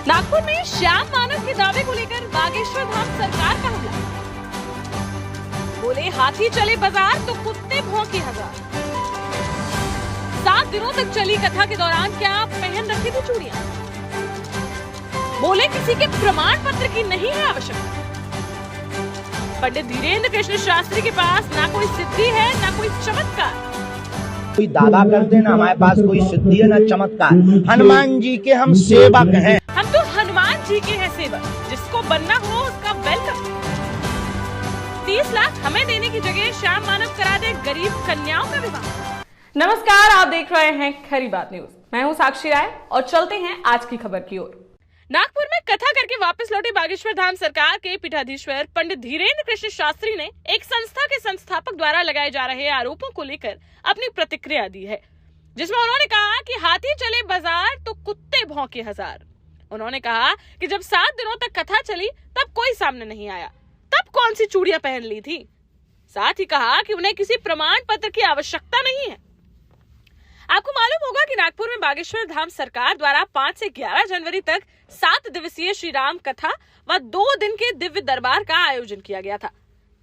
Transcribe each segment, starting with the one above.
नागपुर में श्याम मानव के दावे को लेकर बागेश्वर धाम सरकार का हमला। बोले हाथी चले बाजार तो कुत्ते भौंके हजार। 7 दिनों तक चली कथा के दौरान क्या पहन रखी थी चूड़ियां। बोले किसी के प्रमाण पत्र की नहीं है आवश्यकता। पंडित धीरेन्द्र कृष्ण शास्त्री के पास ना कोई सिद्धि है ना कोई चमत्कार। कोई दावा करते ना हमारे पास कोई सिद्धि है ना चमत्कार। हनुमान जी के हम सेवक हैं। हम तो हनुमान जी के हैं सेवक, जिसको बनना हो उसका वेलकम। 30 लाख हमें देने की जगह श्याम मानव करा दे गरीब कन्याओं का विवाह। नमस्कार, आप देख रहे हैं खरी बात न्यूज। मैं हूं साक्षी राय और चलते हैं आज की खबर की ओर। नागपुर में कथा करके वापस लौटे बागेश्वर धाम सरकार के पीठाधीश्वर पंडित धीरेन्द्र कृष्ण शास्त्री ने एक संस्था के संस्थापक द्वारा लगाए जा रहे आरोपों को लेकर अपनी प्रतिक्रिया दी है, जिसमें उन्होंने कहा कि हाथी चले बाजार तो कुत्ते भौंके हजार। उन्होंने कहा कि जब 7 दिनों तक कथा चली तब कोई सामने नहीं आया, तब कौन सी चूड़ियां पहन ली थी। साथ ही कहा कि उन्हें किसी प्रमाण पत्र की आवश्यकता नहीं है। आपको मालूम होगा कि नागपुर में बागेश्वर धाम सरकार द्वारा 5 से 11 जनवरी तक 7 दिवसीय श्री राम कथा व 2 दिन के दिव्य दरबार का आयोजन किया गया था।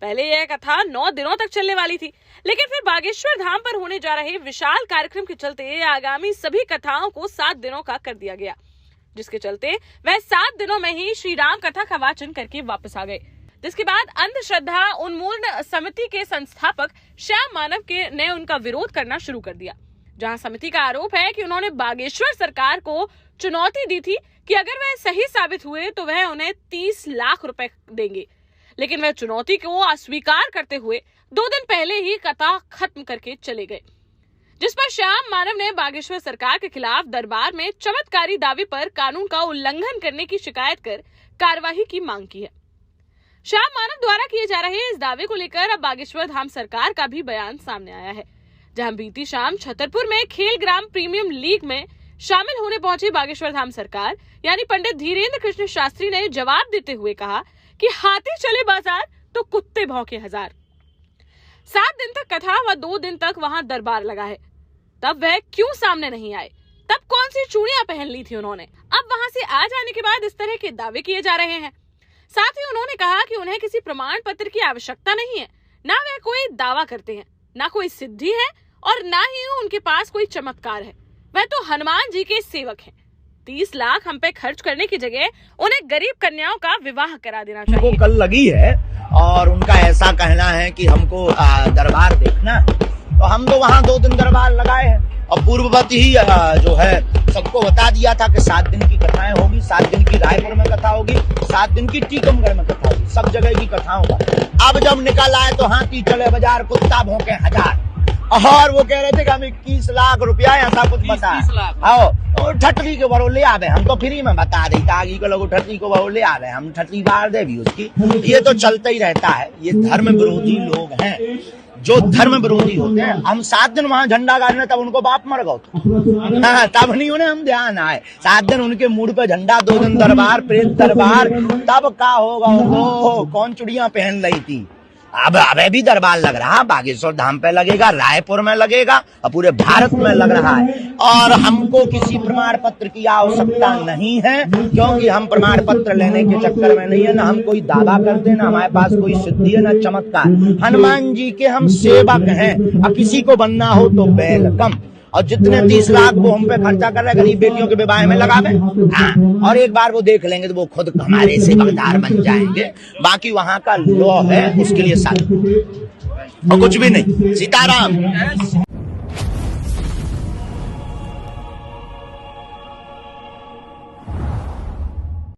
पहले यह कथा 9 दिनों तक चलने वाली थी, लेकिन फिर बागेश्वर धाम पर होने जा रहे विशाल कार्यक्रम के चलते आगामी सभी कथाओं को 7 दिनों का कर दिया गया, जिसके चलते वह 7 दिनों में ही श्री राम कथा का वाचन करके वापस आ गए। जिसके बाद अंधश्रद्धा उन्मूलन समिति के संस्थापक श्याम मानव ने उनका विरोध करना शुरू कर दिया, जहां समिति का आरोप है कि उन्होंने बागेश्वर सरकार को चुनौती दी थी कि अगर वह सही साबित हुए तो वह उन्हें 30 लाख रुपए देंगे, लेकिन वह चुनौती को अस्वीकार करते हुए 2 दिन पहले ही कथा खत्म करके चले गए। जिस पर श्याम मानव ने बागेश्वर सरकार के खिलाफ दरबार में चमत्कारी दावे पर कानून का उल्लंघन करने की शिकायत कर कार्यवाही की मांग की है। श्याम मानव द्वारा किए जा रहे इस दावे को लेकर अब बागेश्वर धाम सरकार का भी बयान सामने आया है, जहां बीती शाम छतरपुर में खेल ग्राम प्रीमियम लीग में शामिल होने पहुंची बागेश्वर धाम सरकार यानी पंडित धीरेन्द्र कृष्ण शास्त्री ने जवाब देते हुए कहा कि हाथी चले बाजार तो कुत्ते भौंके हजार। 7 दिन तक कथा व 2 दिन तक वहां दरबार लगा है, तब वह क्यों सामने नहीं आए, तब कौन सी चूड़ियां पहन ली थी उन्होंने। अब वहां से आ जाने के बाद इस तरह के दावे किए जा रहे हैं। साथ ही उन्होंने कहा कि उन्हें किसी प्रमाण पत्र की आवश्यकता नहीं है, ना वह कोई दावा करते हैं, ना कोई सिद्धि है और ना ही उनके पास कोई चमत्कार है। वह तो हनुमान जी के सेवक हैं। 30 लाख हम पे खर्च करने की जगह उन्हें गरीब कन्याओं का विवाह करा देना चाहिए। उनको कल लगी है और उनका ऐसा कहना है कि हमको दरबार देखना, तो हम तो वहाँ 2 दिन दरबार लगाए हैं और पूर्ववती ही जो है सबको बता दिया था कि 7 दिन की कथाएं होगी, 7 दिन की रायपुर में कथा होगी, 7 दिन की टीकमगढ़ में कथा होगी, सब जगह की कथाओं का। अब जब निकल आए तो हाथी चले बाजार कुत्ता भौंके हजार, और वो कह रहे थे कि हम 21 लाख रुपया ऐसा कुछ बता और ठटरी के बरो ले आवे, हम तो फ्री में बता देता आगे को लोग ठटरी को बरो ले आवे, हम ठटरी बार दे भी उसकी। ये तो चलता ही रहता है। ये धर्म विरोधी लोग हैं, जो धर्म विरोधी होते हैं। हम 7 दिन वहां झंडा गाड़ने तब उनको बाप मर गए, हाँ, तब नहीं उन्हें हम ध्यान आए। 7 दिन उनके मूड पे झंडा, 2 दिन दरबार, प्रेत दरबार, तब का होगा। तो कौन चुड़ियां पहन रही थी। अब भी दरबार लग रहा, बागेश्वर धाम पे लगेगा, रायपुर में लगेगा और पूरे भारत में लग रहा है। और हमको किसी प्रमाण पत्र की आवश्यकता नहीं है, क्योंकि हम प्रमाण पत्र लेने के चक्कर में नहीं है। ना हम कोई दावा करते ना हमारे पास कोई सिद्धि है ना चमत्कार। हनुमान जी के हम सेवक हैं और किसी को बनना हो तो वेलकम। और जितने 30 लाख वो हम पे खर्चा कर रहे हैं गरीब बेटियों के विवाह में लगावे, हाँ, और एक बार वो देख लेंगे तो वो खुद हमारे सेवकदार बन जाएंगे। बाकी वहाँ का लॉ है, उसके लिए साथ और कुछ भी नहीं। सीताराम।